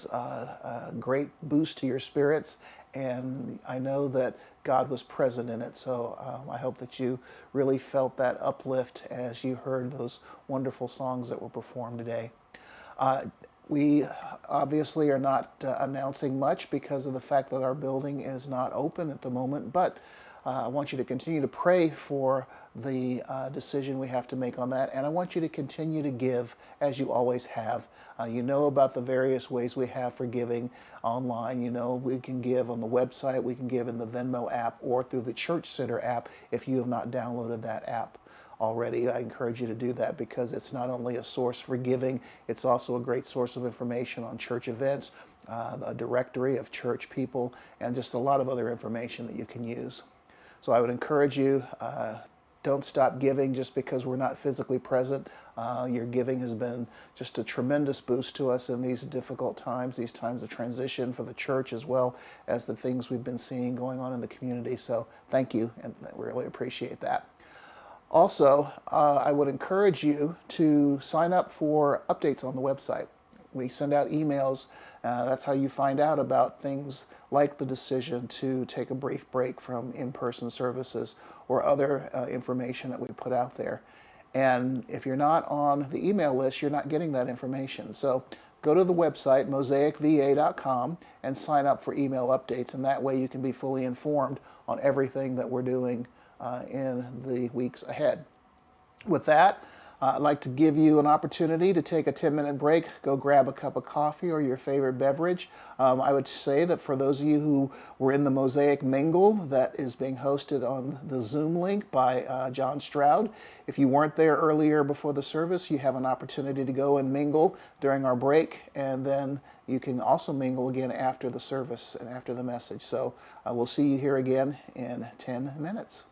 a great boost to your spirits, and I know that God was present in it. So I hope that you really felt that uplift as you heard those wonderful songs that were performed today. Uh, we obviously are not announcing much because of the fact that our building is not open at the moment, but I want you to continue to pray for the decision we have to make on that, and I want you to continue to give as you always have. You know about the various ways we have for giving online. You know we can give on the website, we can give in the Venmo app, or through the Church Center app if you have not downloaded that app already. I encourage you to do that because it's not only a source for giving, it's also a great source of information on church events, a directory of church people, and just a lot of other information that you can use. So I would encourage you, don't stop giving just because we're not physically present. Your giving has been just a tremendous boost to us in these difficult times, these times of transition for the church, as well as the things we've been seeing going on in the community. So thank you, and we really appreciate that. Also, I would encourage you to sign up for updates on the website. We send out emails. That's how you find out about things like the decision to take a brief break from in-person services or other information that we put out there. And if you're not on the email list, you're not getting that information. So go to the website, mosaicva.com, and sign up for email updates. And that way you can be fully informed on everything that we're doing in the weeks ahead. With that, I'd like to give you an opportunity to take a 10-minute break, go grab a cup of coffee or your favorite beverage. I would say that for those of you who were in the Mosaic Mingle that is being hosted on the Zoom link by John Stroud, if you weren't there earlier before the service, you have an opportunity to go and mingle during our break, and then you can also mingle again after the service and after the message. So we'll see you here again in 10 minutes.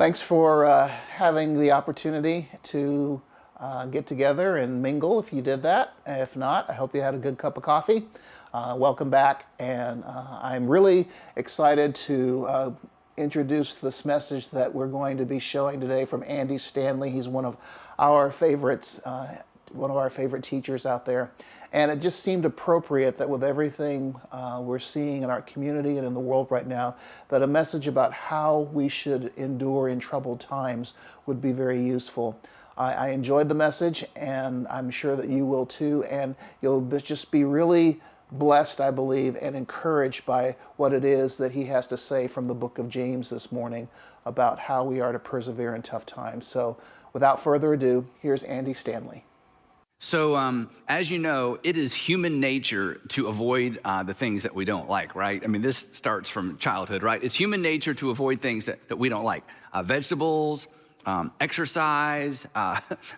Thanks for having the opportunity to get together and mingle if you did that. If not, I hope you had a good cup of coffee. Welcome back, and I'm really excited to introduce this message that we're going to be showing today from Andy Stanley. He's one of our favorites, one of our favorite teachers out there. And it just seemed appropriate that with everything we're seeing in our community and in the world right now, that a message about how we should endure in troubled times would be very useful. I enjoyed the message, and I'm sure that you will too, and you'll just be really blessed, I believe, and encouraged by what it is that he has to say from the book of James this morning about how we are to persevere in tough times. So without further ado, here's Andy Stanley. So as you know, it is human nature to avoid the things that we don't like, right? I mean, this starts from childhood, right? It's human nature to avoid things that we don't like. Vegetables, exercise,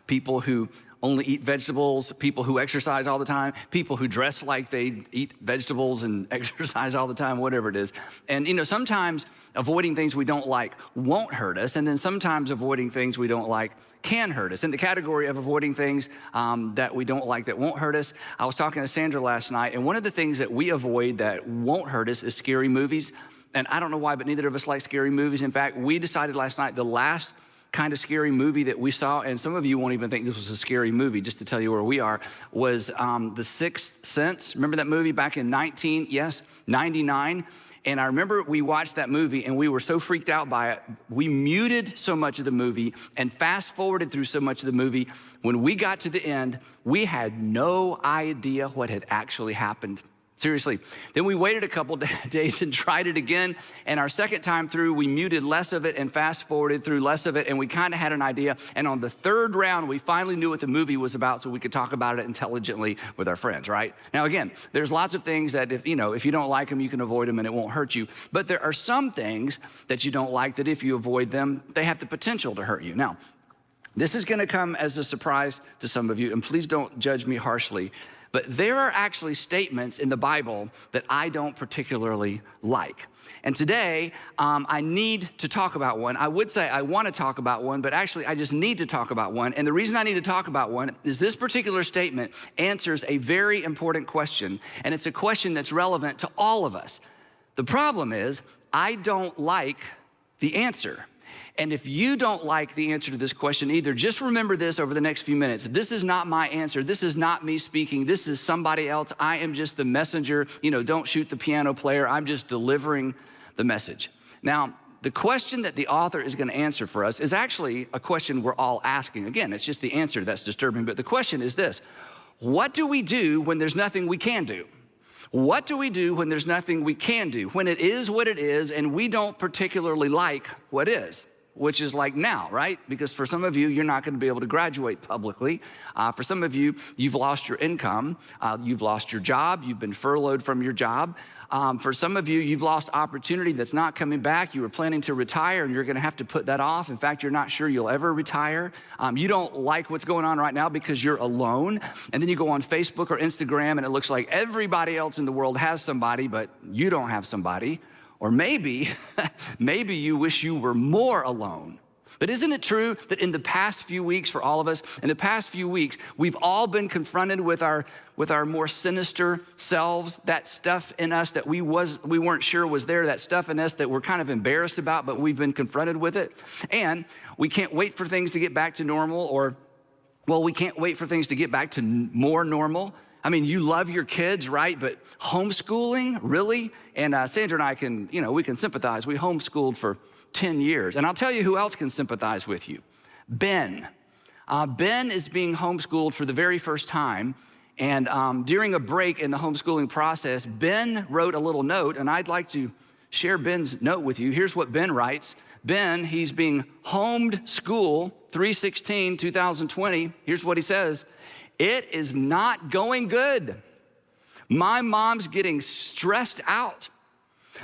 people who only eat vegetables, people who exercise all the time, people who dress like they eat vegetables and exercise all the time, whatever it is. And, you know, sometimes avoiding things we don't like won't hurt us, and then sometimes avoiding things we don't like can hurt us. In the category of avoiding things that we don't like that won't hurt us, I was talking to Sandra last night, and one of the things that we avoid that won't hurt us is scary movies. And I don't know why, but neither of us like scary movies. In fact, we decided last night the last kind of scary movie that we saw, and some of you won't even think this was a scary movie, just to tell you where we are, was The Sixth Sense. Remember that movie back in 99? And I remember we watched that movie and we were so freaked out by it. We muted so much of the movie and fast forwarded through so much of the movie. When we got to the end, we had no idea what had actually happened. Seriously. Then we waited a couple days and tried it again. And our second time through, we muted less of it and fast forwarded through less of it. And we kind of had an idea. And on the third round, we finally knew what the movie was about so we could talk about it intelligently with our friends, right? Now, again, there's lots of things that if you don't like them, you can avoid them and it won't hurt you. But there are some things that you don't like that if you avoid them, they have the potential to hurt you. Now, this is going to come as a surprise to some of you, and please don't judge me harshly. But there are actually statements in the Bible that I don't particularly like. And today, I need to talk about one. I would say I want to talk about one, but actually I just need to talk about one. And the reason I need to talk about one is this particular statement answers a very important question. And it's a question that's relevant to all of us. The problem is, I don't like the answer. And if you don't like the answer to this question either, just remember this over the next few minutes. This is not my answer. This is not me speaking. This is somebody else. I am just the messenger. You know, don't shoot the piano player. I'm just delivering the message. Now, the question that the author is going to answer for us is actually a question we're all asking. Again, it's just the answer that's disturbing. But the question is this: what do we do when there's nothing we can do? What do we do when there's nothing we can do? When it is what it is and we don't particularly like what is? Which is like now, right? Because for some of you, you're not gonna be able to graduate publicly. For some of you, you've lost your income, you've lost your job, you've been furloughed from your job. For some of you, you've lost opportunity that's not coming back. You were planning to retire and you're gonna have to put that off. In fact, you're not sure you'll ever retire. You don't like what's going on right now because you're alone. And then you go on Facebook or Instagram and it looks like everybody else in the world has somebody, but you don't have somebody. Or maybe you wish you were more alone. But isn't it true that in the past few weeks, for all of us, in the past few weeks, we've all been confronted with our more sinister selves, that stuff in us that we weren't sure was there, that stuff in us that we're kind of embarrassed about, but we've been confronted with it. And we can't wait for things to get back to normal, we can't wait for things to get back to more normal. I mean, you love your kids, right? But homeschooling, really? And Sandra and I we can sympathize. We homeschooled for 10 years. And I'll tell you who else can sympathize with you. Ben. Ben is being homeschooled for the very first time. And during a break in the homeschooling process, Ben wrote a little note, and I'd like to share Ben's note with you. Here's what Ben writes. Ben, he's being homeschooled 3/16/2020. Here's what he says. It is not going good. My mom's getting stressed out.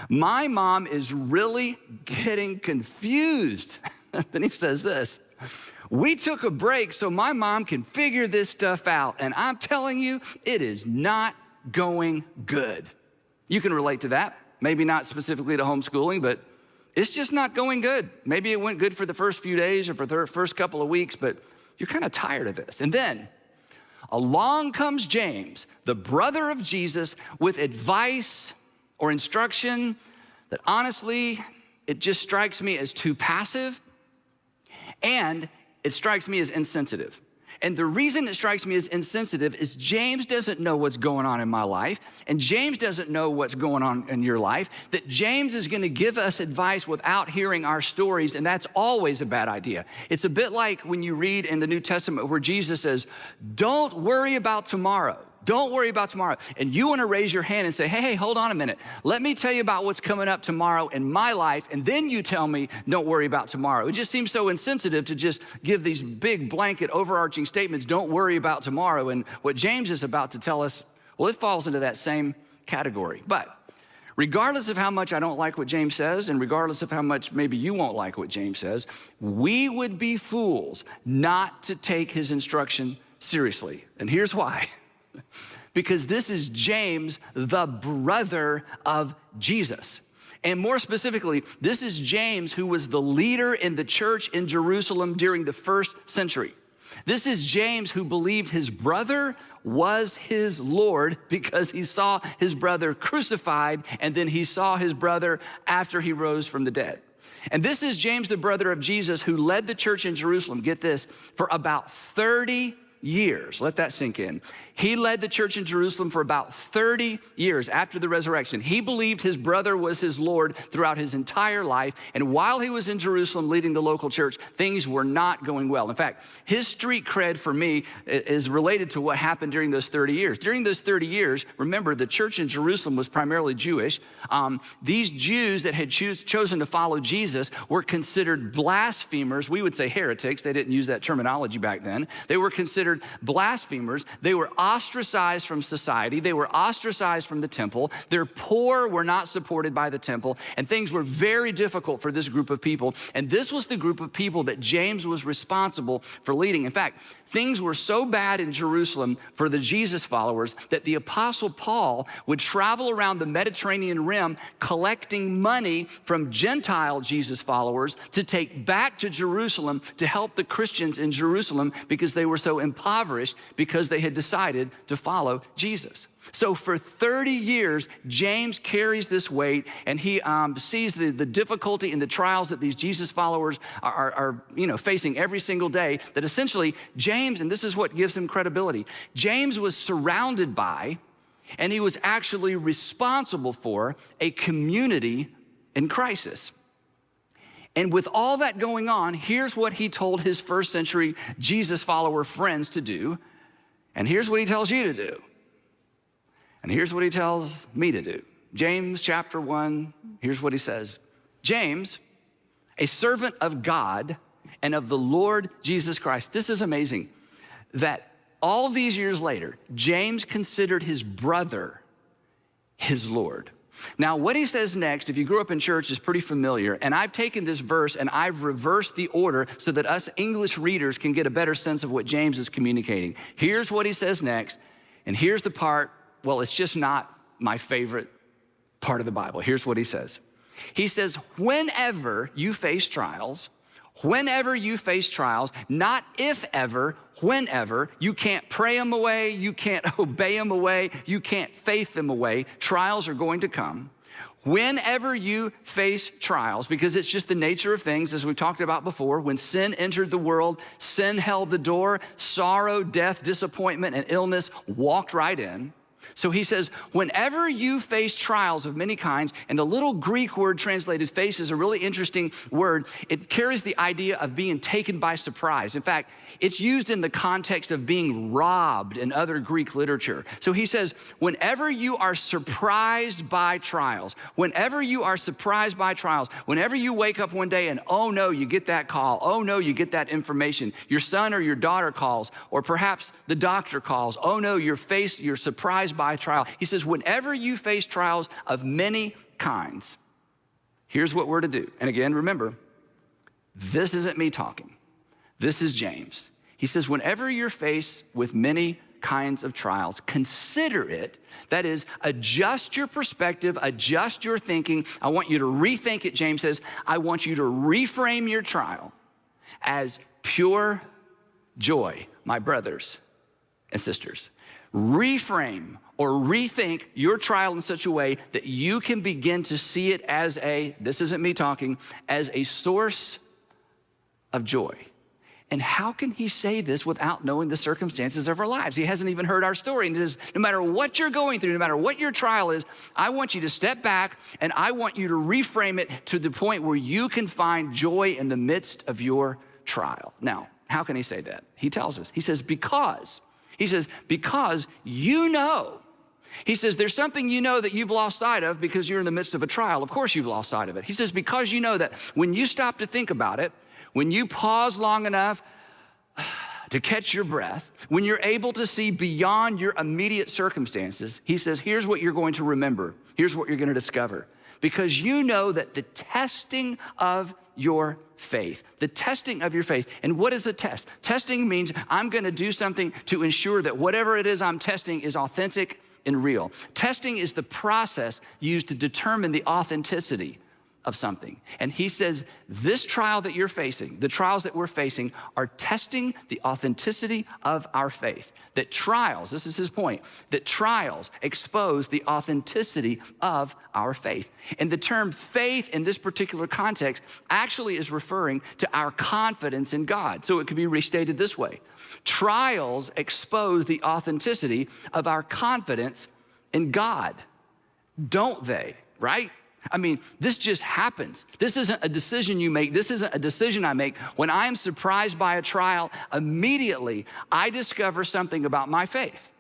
My mom is really getting confused. Then he says this: we took a break so my mom can figure this stuff out. And I'm telling you, it is not going good. You can relate to that. Maybe not specifically to homeschooling, but it's just not going good. Maybe it went good for the first few days or for the first couple of weeks, but you're kind of tired of this. And then along comes James, the brother of Jesus, with advice or instruction that honestly, it just strikes me as too passive, and it strikes me as insensitive. And the reason it strikes me as insensitive is James doesn't know what's going on in my life, and James doesn't know what's going on in your life, that James is gonna give us advice without hearing our stories, and that's always a bad idea. It's a bit like when you read in the New Testament where Jesus says, don't worry about tomorrow. Don't worry about tomorrow. And you wanna raise your hand and say, hey, hold on a minute. Let me tell you about what's coming up tomorrow in my life, and then you tell me, don't worry about tomorrow. It just seems so insensitive to just give these big blanket overarching statements, don't worry about tomorrow. And what James is about to tell us, well, it falls into that same category. But regardless of how much I don't like what James says, and regardless of how much maybe you won't like what James says, we would be fools not to take his instruction seriously. And here's why. Because this is James, the brother of Jesus. And more specifically, this is James, who was the leader in the church in Jerusalem during the first century. This is James, who believed his brother was his Lord because he saw his brother crucified, and then he saw his brother after he rose from the dead. And this is James, the brother of Jesus, who led the church in Jerusalem, get this, for about 30 years. Let that sink in. He led the church in Jerusalem for about 30 years after the resurrection. He believed his brother was his Lord throughout his entire life. And while he was in Jerusalem leading the local church, things were not going well. In fact, his street cred for me is related to what happened during those 30 years. During those 30 years, remember, the church in Jerusalem was primarily Jewish. These Jews that had chosen to follow Jesus were considered blasphemers. We would say heretics. They didn't use that terminology back then. They were considered blasphemers. They were ostracized from society. They were ostracized from the temple. Their poor were not supported by the temple, and things were very difficult for this group of people. And this was the group of people that James was responsible for leading. In fact, things were so bad in Jerusalem for the Jesus followers that the Apostle Paul would travel around the Mediterranean rim collecting money from Gentile Jesus followers to take back to Jerusalem to help the Christians in Jerusalem because they were so impoverished because they had decided to follow Jesus. So for 30 years, James carries this weight, and he sees the difficulty and the trials that these Jesus followers are facing every single day, that essentially James, and this is what gives him credibility, James was surrounded by, and he was actually responsible for, a community in crisis. And with all that going on, here's what he told his first century Jesus follower friends to do, and here's what he tells you to do. And here's what he tells me to do. James chapter 1, here's what he says. James, a servant of God and of the Lord Jesus Christ. This is amazing that all of these years later, James considered his brother his Lord. Now, what he says next, if you grew up in church, is pretty familiar. And I've taken this verse and I've reversed the order so that us English readers can get a better sense of what James is communicating. Here's what he says next. And here's the part, well, it's just not my favorite part of the Bible. Here's what he says. He says, whenever you face trials, not if ever, whenever, you can't pray them away, you can't obey them away, you can't faith them away. Trials are going to come. Whenever you face trials, because it's just the nature of things, as we talked about before, when sin entered the world, sin held the door, sorrow, death, disappointment, and illness walked right in. So he says, whenever you face trials of many kinds, and the little Greek word translated face is a really interesting word. It carries the idea of being taken by surprise. In fact, it's used in the context of being robbed in other Greek literature. So he says, whenever you are surprised by trials, whenever you wake up one day and, oh no, you get that call, oh no, you get that information, your son or your daughter calls, or perhaps the doctor calls, oh no, you're surprised by a trial. He says, whenever you face trials of many kinds, here's what we're to do. And again, remember, this isn't me talking. This is James. He says, whenever you're faced with many kinds of trials. Consider it. That is, adjust your perspective, adjust your thinking. I want you to rethink it, James says. I want you to reframe your trial as pure joy, my brothers and sisters. Reframe or rethink your trial in such a way that you can begin to see it as this isn't me talking, as a source of joy. And how can he say this without knowing the circumstances of our lives? He hasn't even heard our story. And he says, no matter what you're going through, no matter what your trial is, I want you to step back and I want you to reframe it to the point where you can find joy in the midst of your trial. Now, how can he say that? He tells us, he says, because you know. He says, there's something you know that you've lost sight of because you're in the midst of a trial. Of course you've lost sight of it. He says, because you know that when you stop to think about it, when you pause long enough to catch your breath, when you're able to see beyond your immediate circumstances, he says, here's what you're going to remember. Here's what you're going to discover. Because you know that the testing of your faith, the testing of your faith. And what is a test? Testing means I'm going to do something to ensure that whatever it is I'm testing is authentic and real. Testing is the process used to determine the authenticity of something. And he says, this trial that you're facing, the trials that we're facing are testing the authenticity of our faith. That trials, this is his point, that trials expose the authenticity of our faith. And the term faith in this particular context actually is referring to our confidence in God. So it could be restated this way. Trials expose the authenticity of our confidence in God, don't they, right? I mean, this just happens. This isn't a decision you make. This isn't a decision I make. When I am surprised by a trial, immediately I discover something about my faith.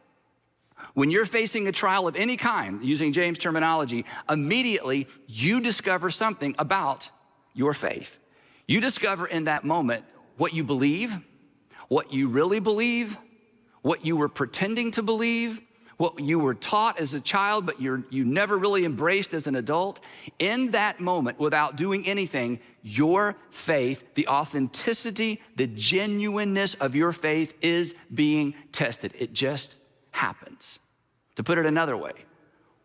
When you're facing a trial of any kind, using James' terminology, immediately you discover something about your faith. You discover in that moment what you believe, what you really believe, what you were pretending to believe, what you were taught as a child, but you never really embraced as an adult. In that moment, without doing anything, your faith, the authenticity, the genuineness of your faith is being tested. It just happens. To put it another way,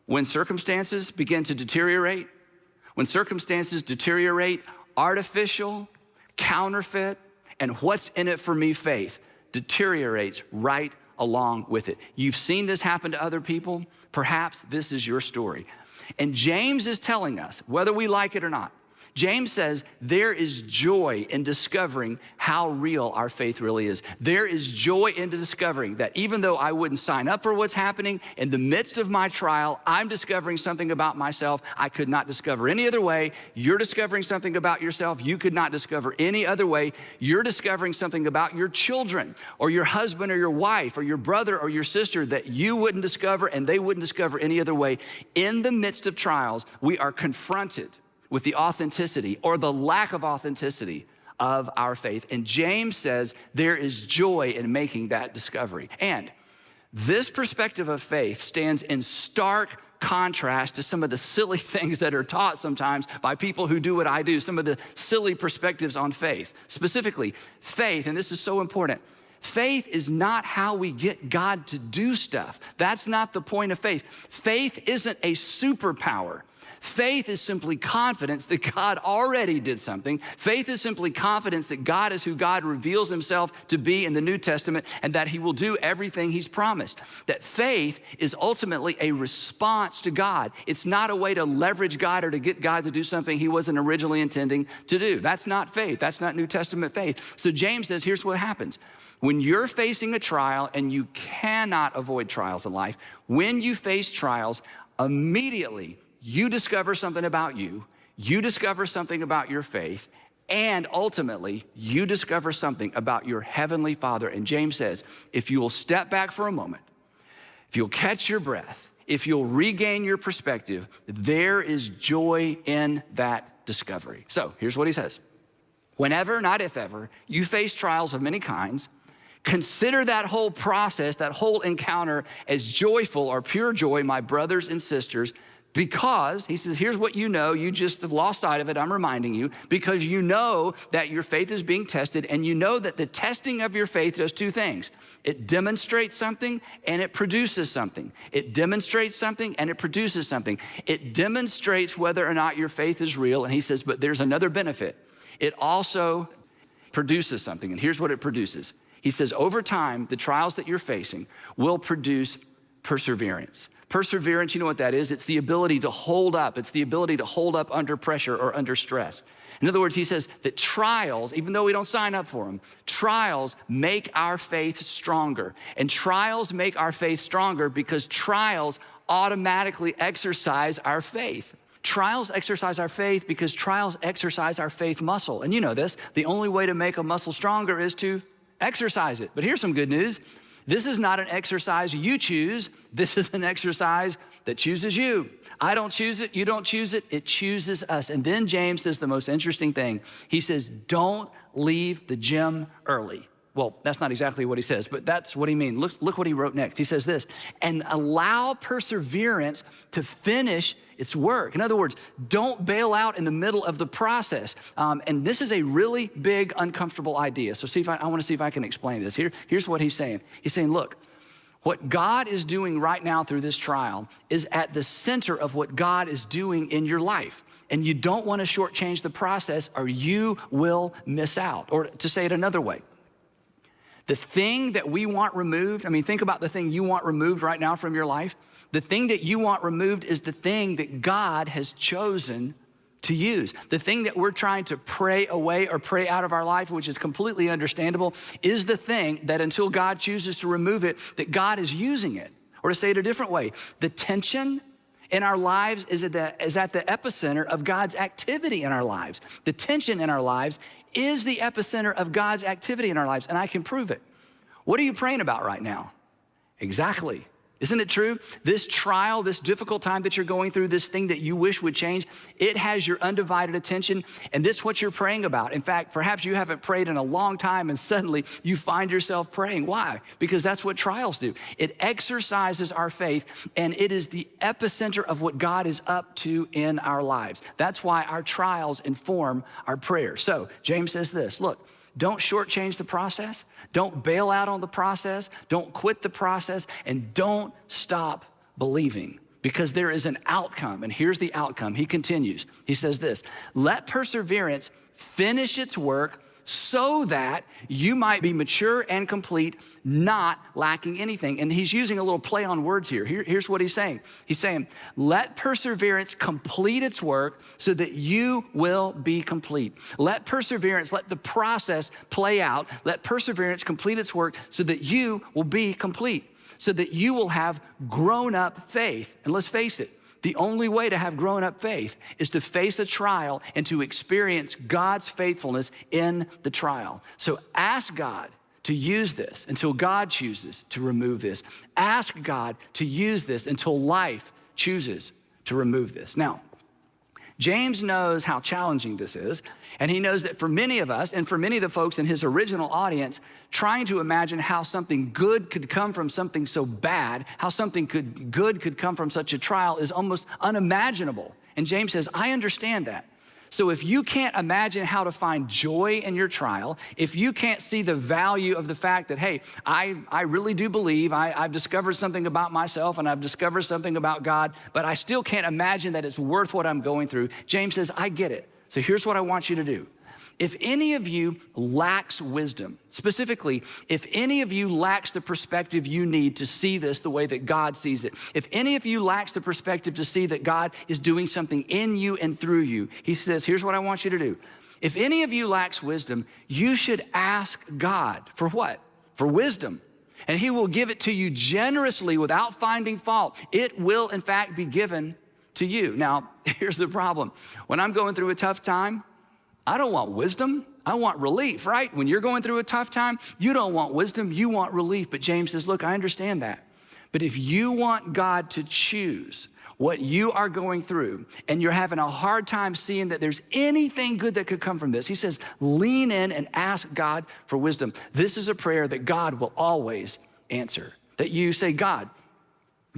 when circumstances begin to deteriorate, artificial, counterfeit, and what's in it for me faith deteriorates right along with it. You've seen this happen to other people. Perhaps this is your story. And James is telling us, whether we like it or not, James says there is joy in discovering how real our faith really is. There is joy in discovering that even though I wouldn't sign up for what's happening, in the midst of my trial, I'm discovering something about myself I could not discover any other way. You're discovering something about yourself you could not discover any other way. You're discovering something about your children or your husband or your wife or your brother or your sister that you wouldn't discover and they wouldn't discover any other way. In the midst of trials, we are confronted with the authenticity or the lack of authenticity of our faith. And James says there is joy in making that discovery. And this perspective of faith stands in stark contrast to some of the silly things that are taught sometimes by people who do what I do, some of the silly perspectives on faith. Specifically, faith, and this is so important, faith is not how we get God to do stuff. That's not the point of faith. Faith isn't a superpower. Faith is simply confidence that God already did something. Faith is simply confidence that God is who God reveals himself to be in the New Testament and that he will do everything he's promised. That faith is ultimately a response to God. It's not a way to leverage God or to get God to do something he wasn't originally intending to do. That's not faith. That's not New Testament faith. So James says, here's what happens. When you're facing a trial, and you cannot avoid trials in life, when you face trials, immediately you discover something about you discover something about your faith, and ultimately you discover something about your heavenly Father. And James says, if you will step back for a moment, if you'll catch your breath, if you'll regain your perspective, there is joy in that discovery. So here's what he says. Whenever, not if ever, you face trials of many kinds, consider that whole process, that whole encounter as joyful or pure joy, my brothers and sisters, Because, he says, here's what you know. You just have lost sight of it. I'm reminding you. Because you know that your faith is being tested, and you know that the testing of your faith does two things. It demonstrates something, and it produces something. It demonstrates something, and it produces something. It demonstrates whether or not your faith is real. And he says, but there's another benefit. It also produces something. And here's what it produces. He says, over time, the trials that you're facing will produce perseverance. Perseverance, you know what that is? It's the ability to hold up. It's the ability to hold up under pressure or under stress. In other words, he says that trials, even though we don't sign up for them, trials make our faith stronger. And trials make our faith stronger because trials automatically exercise our faith. Trials exercise our faith because trials exercise our faith muscle. And you know this, the only way to make a muscle stronger is to exercise it. But here's some good news. This is not an exercise you choose. This is an exercise that chooses you. I don't choose it. You don't choose it. It chooses us. And then James says the most interesting thing. He says, don't leave the gym early. Well, that's not exactly what he says, but that's what he means. Look what he wrote next. He says this, and allow perseverance to finish its work. In other words, don't bail out in the middle of the process. And this is a really big, uncomfortable idea. So I want to see if I can explain this. Here's what he's saying. He's saying, look, what God is doing right now through this trial is at the center of what God is doing in your life. And you don't want to shortchange the process or you will miss out. Or to say it another way, the thing that we want removed, think about the thing you want removed right now from your life. The thing that you want removed is the thing that God has chosen to use. The thing that we're trying to pray away or pray out of our life, which is completely understandable, is the thing that until God chooses to remove it, that God is using it. Or to say it a different way, the tension in our lives is at the epicenter of God's activity in our lives. The tension in our lives is the epicenter of God's activity in our lives, and I can prove it. What are you praying about right now? Exactly. Isn't it true? This trial, this difficult time that you're going through, this thing that you wish would change, it has your undivided attention, and this is what you're praying about. In fact, perhaps you haven't prayed in a long time, and suddenly you find yourself praying. Why? Because that's what trials do. It exercises our faith, and it is the epicenter of what God is up to in our lives. That's why our trials inform our prayers. So James says this, look, don't shortchange the process. Don't bail out on the process. Don't quit the process. And don't stop believing because there is an outcome. And here's the outcome. He continues. He says this, let perseverance finish its work so that you might be mature and complete, not lacking anything. And he's using a little play on words here. Here's what he's saying. He's saying, let perseverance complete its work so that you will be complete. Let perseverance, let the process play out. Let perseverance complete its work so that you will be complete, so that you will have grown up faith. And let's face it, the only way to have grown up faith is to face a trial and to experience God's faithfulness in the trial. So ask God to use this until God chooses to remove this. Ask God to use this until life chooses to remove this. Now, James knows how challenging this is, and he knows that for many of us and for many of the folks in his original audience, trying to imagine how something good could come from something so bad, how something good could come from such a trial is almost unimaginable. And James says, I understand that. So if you can't imagine how to find joy in your trial, if you can't see the value of the fact that, hey, I really do believe, I've discovered something about myself and I've discovered something about God, but I still can't imagine that it's worth what I'm going through, James says, I get it. So here's what I want you to do. If any of you lacks wisdom, specifically, if any of you lacks the perspective you need to see this the way that God sees it, if any of you lacks the perspective to see that God is doing something in you and through you, he says, here's what I want you to do. If any of you lacks wisdom, you should ask God for what? For wisdom. And he will give it to you generously without finding fault. It will, in fact, be given to you. Now, here's the problem. When I'm going through a tough time, I don't want wisdom, I want relief, right? When you're going through a tough time, you don't want wisdom, you want relief. But James says, look, I understand that. But if you want God to choose what you are going through and you're having a hard time seeing that there's anything good that could come from this, he says, lean in and ask God for wisdom. This is a prayer that God will always answer. That you say, God,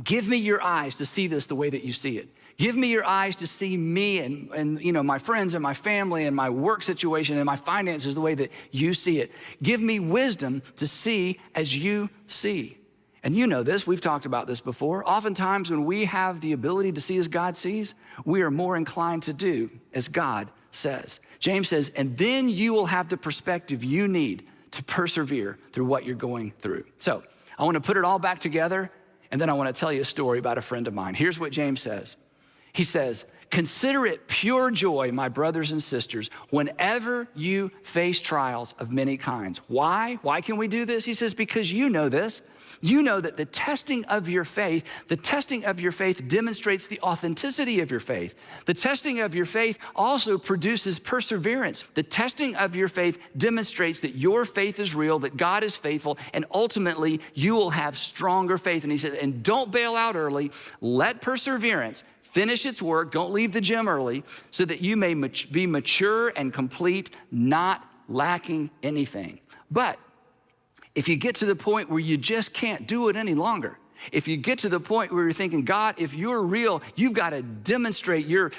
Give me your eyes to see this the way that you see it. Give me your eyes to see me and my friends and my family and my work situation and my finances the way that you see it. Give me wisdom to see as you see. And you know this, we've talked about this before. Oftentimes when we have the ability to see as God sees, we are more inclined to do as God says. James says, and then you will have the perspective you need to persevere through what you're going through. So I want to put it all back together, and then I want to tell you a story about a friend of mine. Here's what James says. He says, consider it pure joy, my brothers and sisters, whenever you face trials of many kinds. Why? Why can we do this? He says, because you know this. You know that the testing of your faith demonstrates the authenticity of your faith. The testing of your faith also produces perseverance. The testing of your faith demonstrates that your faith is real, that God is faithful, and ultimately you will have stronger faith. And he says, and don't bail out early. Let perseverance finish its work. Don't leave the gym early so that you may be mature and complete, not lacking anything. But if you get to the point where you just can't do it any longer, if you get to the point where you're thinking, God, if you're real, you've got to demonstrate your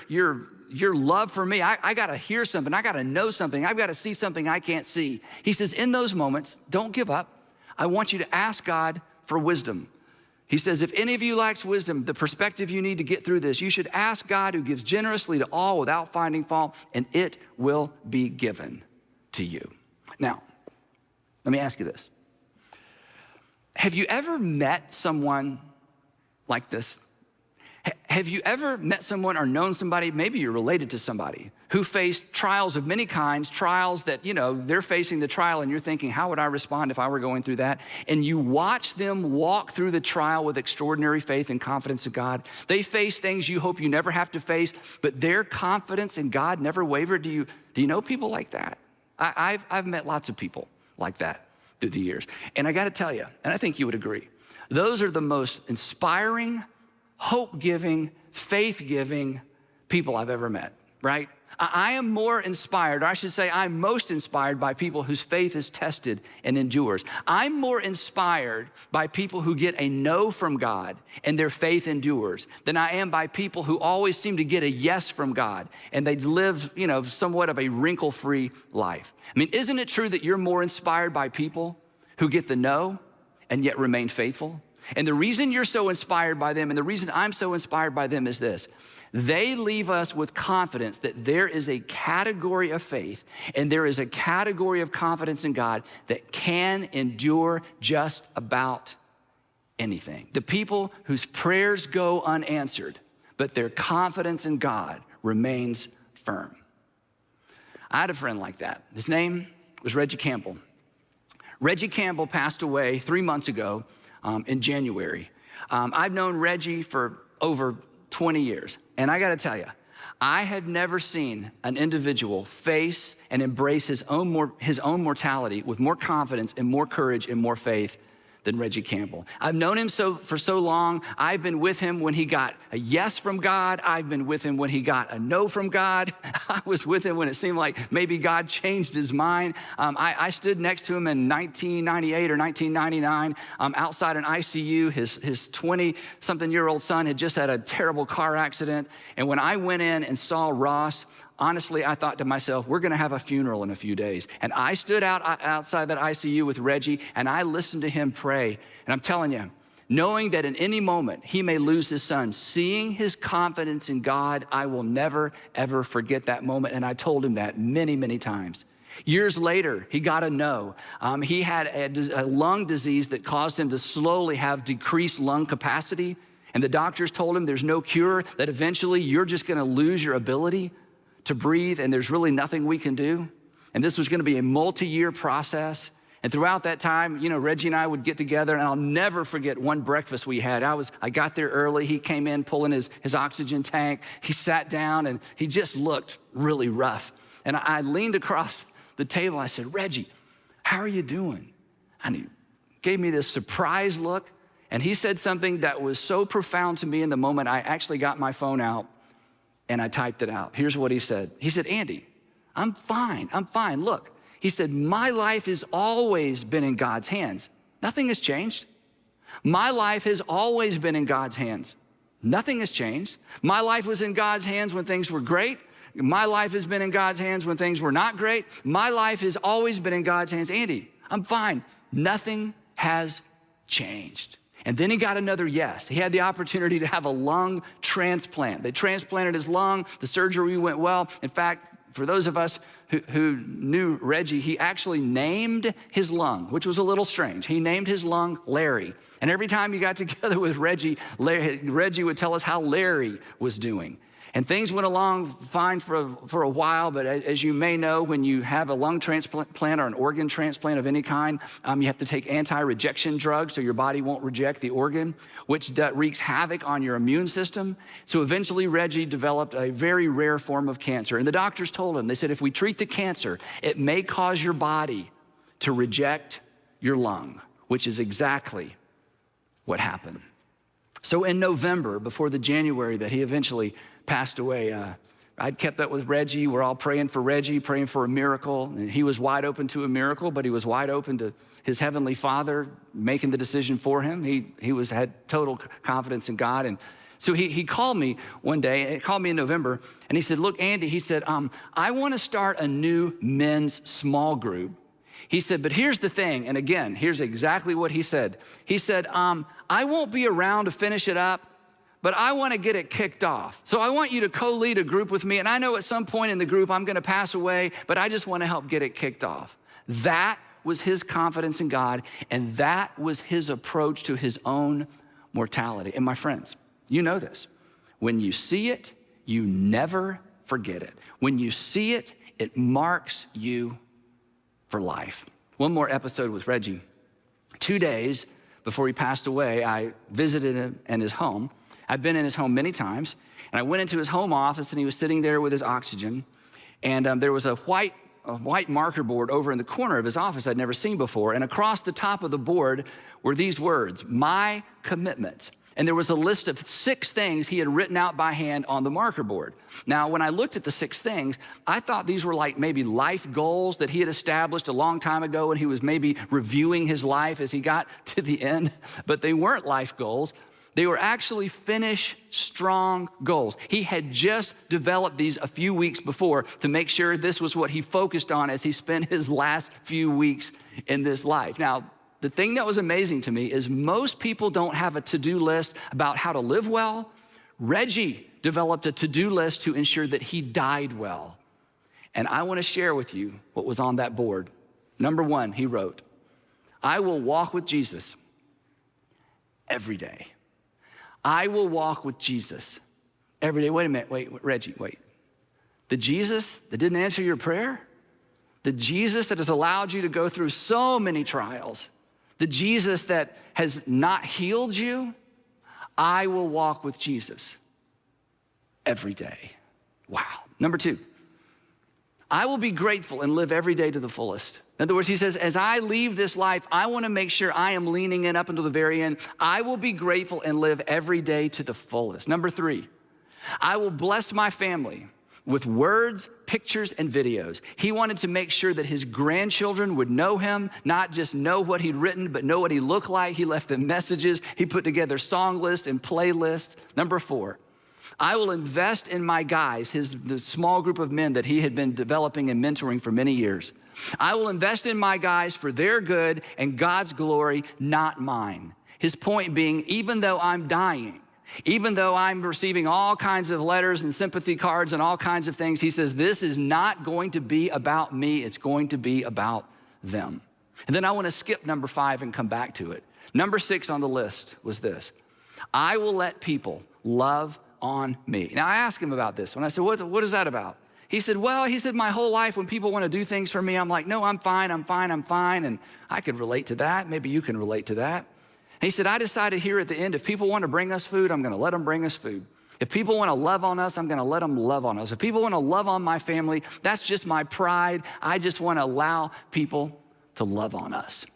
love for me. I got to hear something. I got to know something. I've got to see something I can't see. He says, in those moments, don't give up. I want you to ask God for wisdom. He says, if any of you lacks wisdom, the perspective you need to get through this, you should ask God who gives generously to all without finding fault, and it will be given to you. Now, let me ask you this. Have you ever met someone like this? Have you ever met someone or known somebody, maybe you're related to somebody, who faced trials of many kinds, trials that, they're facing the trial and you're thinking, how would I respond if I were going through that? And you watch them walk through the trial with extraordinary faith and confidence in God. They face things you hope you never have to face, but their confidence in God never wavered. Do you know people like that? I've met lots of people like that through the years. And I gotta tell you, and I think you would agree, those are the most inspiring, hope-giving, faith-giving people I've ever met, right? I am more inspired, or I should say I'm most inspired by people whose faith is tested and endures. I'm more inspired by people who get a no from God and their faith endures than I am by people who always seem to get a yes from God and they live, somewhat of a wrinkle-free life. I mean, isn't it true that you're more inspired by people who get the no and yet remain faithful? And the reason you're so inspired by them and the reason I'm so inspired by them is this. They leave us with confidence that there is a category of faith and there is a category of confidence in God that can endure just about anything. The people whose prayers go unanswered, but their confidence in God remains firm. I had a friend like that. His name was Reggie Campbell. Reggie Campbell passed away 3 months ago in January. I've known Reggie for over 20 years. And I gotta tell you, I had never seen an individual face and embrace his own mortality with more confidence and more courage and more faith than Reggie Campbell. I've known him for so long. I've been with him when he got a yes from God. I've been with him when he got a no from God. I was with him when it seemed like maybe God changed his mind. I stood next to him in 1998 or 1999 outside an ICU. His 20-something-year-old son had just had a terrible car accident. And when I went in and saw Ross, honestly, I thought to myself, we're gonna have a funeral in a few days. And I stood outside that ICU with Reggie and I listened to him pray. And I'm telling you, knowing that in any moment he may lose his son, seeing his confidence in God, I will never, ever forget that moment. And I told him that many, many times. Years later, he got a no. He had a lung disease that caused him to slowly have decreased lung capacity. And the doctors told him there's no cure, that eventually you're just gonna lose your ability to breathe, and there's really nothing we can do. And this was gonna be a multi-year process. And throughout that time, Reggie and I would get together, and I'll never forget one breakfast we had. I got there early. He came in pulling his oxygen tank. He sat down, and he just looked really rough. And I leaned across the table. I said, Reggie, how are you doing? And he gave me this surprised look, and he said something that was so profound to me in the moment. I actually got my phone out, and I typed it out. Here's what he said. He said, Andy, I'm fine. Look, he said, my life has always been in God's hands. Nothing has changed. My life has always been in God's hands. Nothing has changed. My life was in God's hands when things were great. My life has been in God's hands when things were not great. My life has always been in God's hands. Andy, I'm fine. Nothing has changed. And then he got another yes. He had the opportunity to have a lung transplant. They transplanted his lung. The surgery went well. In fact, for those of us who knew Reggie, he actually named his lung, which was a little strange. He named his lung Larry. And every time you got together with Reggie, Reggie would tell us how Larry was doing. And things went along fine for a while, but as you may know, when you have a lung transplant or an organ transplant of any kind, you have to take anti-rejection drugs so your body won't reject the organ, which wreaks havoc on your immune system. So eventually Reggie developed a very rare form of cancer. And the doctors told him, they said, if we treat the cancer, it may cause your body to reject your lung, which is exactly what happened. So in November, before the January that he eventually passed away, I'd kept up with Reggie. We're all praying for Reggie, praying for a miracle. And he was wide open to a miracle, but he was wide open to his heavenly Father making the decision for him. He had total confidence in God. And so he called me one day, he called me in November, and he said, look, Andy, he said, I want to start a new men's small group. He said, but here's the thing, and again, here's exactly what he said. He said, I won't be around to finish it up, but I want to get it kicked off. So I want you to co-lead a group with me, and I know at some point in the group I'm going to pass away, but I just want to help get it kicked off. That was his confidence in God, and that was his approach to his own mortality. And my friends, you know this. When you see it, you never forget it. When you see it, it marks you for life. One more episode with Reggie. 2 days before he passed away, I visited him in his home. I've been in his home many times, and I went into his home office, and he was sitting there with his oxygen, and there was a white marker board over in the corner of his office I'd never seen before, and across the top of the board were these words, my commitment. And there was a list of 6 things he had written out by hand on the marker board. Now, when I looked at the 6 things, I thought these were like maybe life goals that he had established a long time ago, and he was maybe reviewing his life as he got to the end, but they weren't life goals. They were actually finish strong goals. He had just developed these a few weeks before to make sure this was what he focused on as he spent his last few weeks in this life. Now, the thing that was amazing to me is most people don't have a to-do list about how to live well. Reggie developed a to-do list to ensure that he died well. And I want to share with you what was on that board. Number 1, he wrote, I will walk with Jesus every day. I will walk with Jesus every day. Wait a minute, wait, Reggie, wait. The Jesus that didn't answer your prayer? The Jesus that has allowed you to go through so many trials? The Jesus that has not healed you? I will walk with Jesus every day. Wow. Number 2, I will be grateful and live every day to the fullest. In other words, he says, as I leave this life, I want to make sure I am leaning in up until the very end. I will be grateful and live every day to the fullest. Number 3, I will bless my family with words, pictures, and videos. He wanted to make sure that his grandchildren would know him, not just know what he'd written, but know what he looked like. He left them messages. He put together song lists and playlists. Number 4, I will invest in my guys, the small group of men that he had been developing and mentoring for many years. I will invest in my guys for their good and God's glory, not mine. His point being, even though I'm dying, even though I'm receiving all kinds of letters and sympathy cards and all kinds of things, he says, this is not going to be about me. It's going to be about them. And then I want to skip number 5 and come back to it. Number 6 on the list was this. I will let people love on me. Now I asked him about this. When I said, what is that about? He said, my whole life when people want to do things for me, I'm like, no, I'm fine. And I could relate to that. Maybe you can relate to that. And he said, I decided here at the end, if people want to bring us food, I'm going to let them bring us food. If people want to love on us, I'm going to let them love on us. If people want to love on my family, that's just my pride. I just want to allow people to love on us.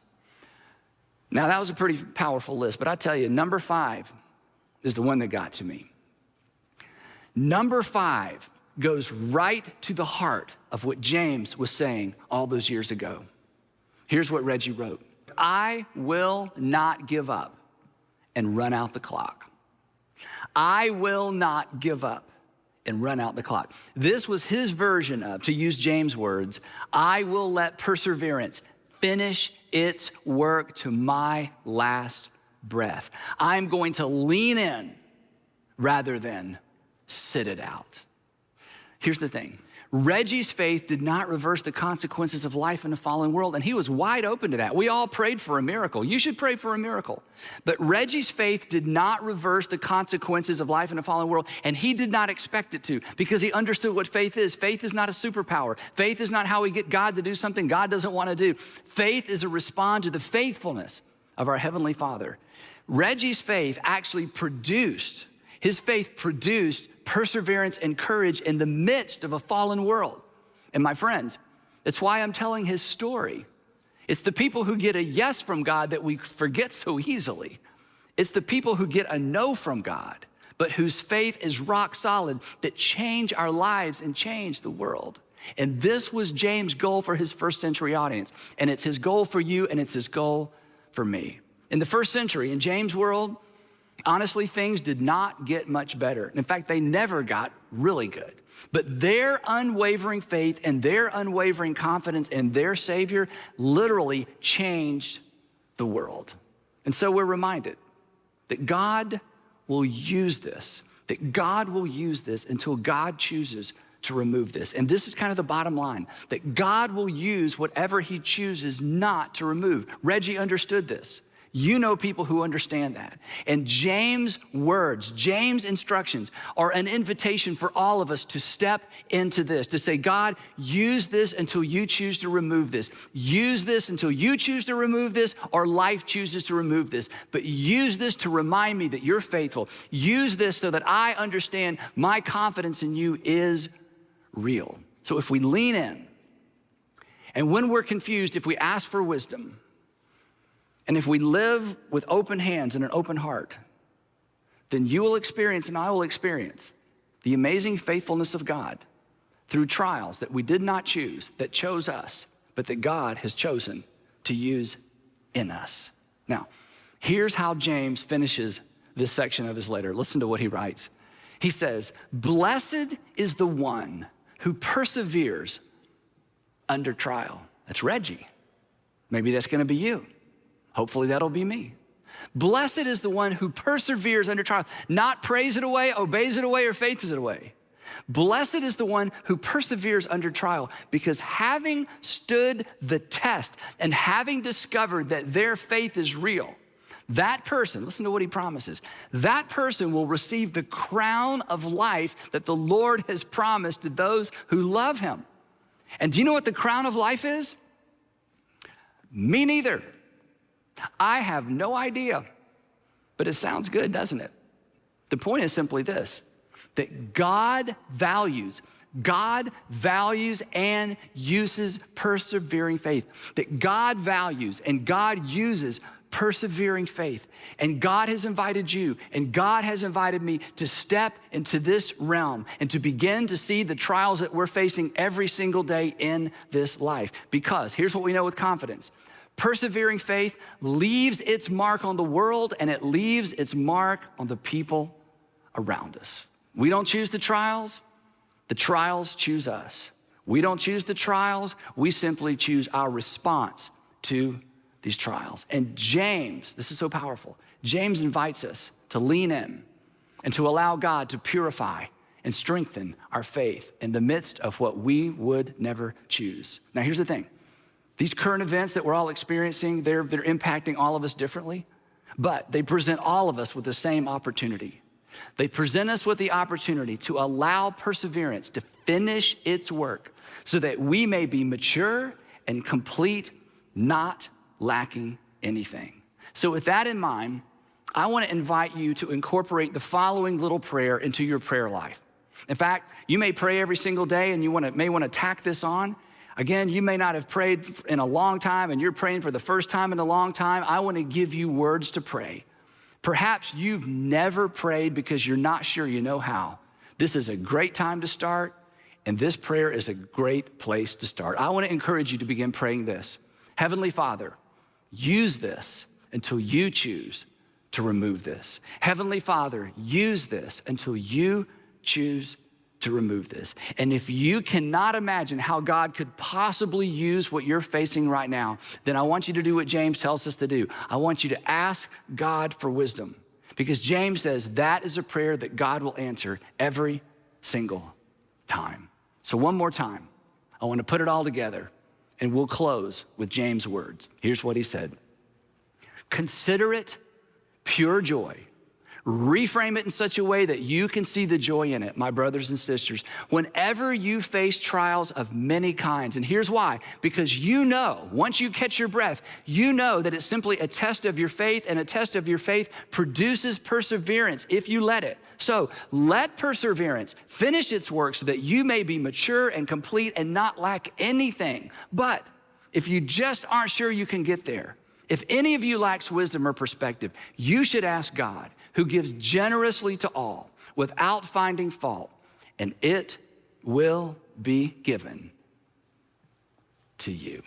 Now, that was a pretty powerful list, but I tell you, number 5 is the one that got to me. Number 5 goes right to the heart of what James was saying all those years ago. Here's what Reggie wrote. I will not give up and run out the clock. I will not give up and run out the clock. This was his version of, to use James' words, I will let perseverance finish its work to my last breath. I'm going to lean in rather than sit it out. Here's the thing. Reggie's faith did not reverse the consequences of life in a fallen world, and he was wide open to that. We all prayed for a miracle. You should pray for a miracle. But Reggie's faith did not reverse the consequences of life in a fallen world, and he did not expect it to because he understood what faith is. Faith is not a superpower. Faith is not how we get God to do something God doesn't want to do. Faith is a response to the faithfulness of our Heavenly Father. Reggie's faith actually produced perseverance and courage in the midst of a fallen world. And my friends, that's why I'm telling his story. It's the people who get a yes from God that we forget so easily. It's the people who get a no from God, but whose faith is rock solid, that change our lives and change the world. And this was James' goal for his first century audience. And it's his goal for you, and it's his goal for me. In the first century, in James' world, honestly, things did not get much better. In fact, they never got really good. But their unwavering faith and their unwavering confidence in their Savior literally changed the world. And so we're reminded that God will use this, until God chooses to remove this. And this is kind of the bottom line, that God will use whatever he chooses not to remove. Reggie understood this. You know people who understand that. And James' words, James' instructions are an invitation for all of us to step into this, to say, God, use this until you choose to remove this. Use this until you choose to remove this, or life chooses to remove this. But use this to remind me that you're faithful. Use this so that I understand my confidence in you is real. So if we lean in, and when we're confused, if we ask for wisdom, and if we live with open hands and an open heart, then you will experience and I will experience the amazing faithfulness of God through trials that we did not choose, that chose us, but that God has chosen to use in us. Now, here's how James finishes this section of his letter. Listen to what he writes. He says, blessed is the one who perseveres under trial. That's Reggie. Maybe that's gonna be you. Hopefully that'll be me. Blessed is the one who perseveres under trial, not prays it away, obeys it away, or faiths it away. Blessed is the one who perseveres under trial, because having stood the test and having discovered that their faith is real, that person, listen to what he promises, that person will receive the crown of life that the Lord has promised to those who love him. And do you know what the crown of life is? Me neither. I have no idea, but it sounds good, doesn't it? The point is simply this, that God values and uses persevering faith, that God values and God uses persevering faith. And God has invited you and God has invited me to step into this realm and to begin to see the trials that we're facing every single day in this life. Because here's what we know with confidence. Persevering faith leaves its mark on the world and it leaves its mark on the people around us. We don't choose the trials choose us. We don't choose the trials, we simply choose our response to these trials. And James, this is so powerful, James invites us to lean in and to allow God to purify and strengthen our faith in the midst of what we would never choose. Now here's the thing. These current events that we're all experiencing, they're impacting all of us differently, but they present all of us with the same opportunity. They present us with the opportunity to allow perseverance to finish its work so that we may be mature and complete, not lacking anything. So with that in mind, I want to invite you to incorporate the following little prayer into your prayer life. In fact, you may pray every single day and you may want to tack this on. Again, you may not have prayed in a long time and you're praying for the first time in a long time. I want to give you words to pray. Perhaps you've never prayed because you're not sure you know how. This is a great time to start, and this prayer is a great place to start. I want to encourage you to begin praying this. Heavenly Father, use this until you choose to remove this. Heavenly Father, use this until you choose to remove this. And if you cannot imagine how God could possibly use what you're facing right now, then I want you to do what James tells us to do. I want you to ask God for wisdom, because James says that is a prayer that God will answer every single time. So one more time, I want to put it all together, and we'll close with James' words. Here's what he said. Consider it pure joy. Reframe it in such a way that you can see the joy in it, my brothers and sisters, whenever you face trials of many kinds. And here's why. Because you know, once you catch your breath, you know that it's simply a test of your faith, and a test of your faith produces perseverance if you let it. So let perseverance finish its work so that you may be mature and complete and not lack anything. But if you just aren't sure you can get there, if any of you lacks wisdom or perspective, you should ask God, who gives generously to all without finding fault, and it will be given to you.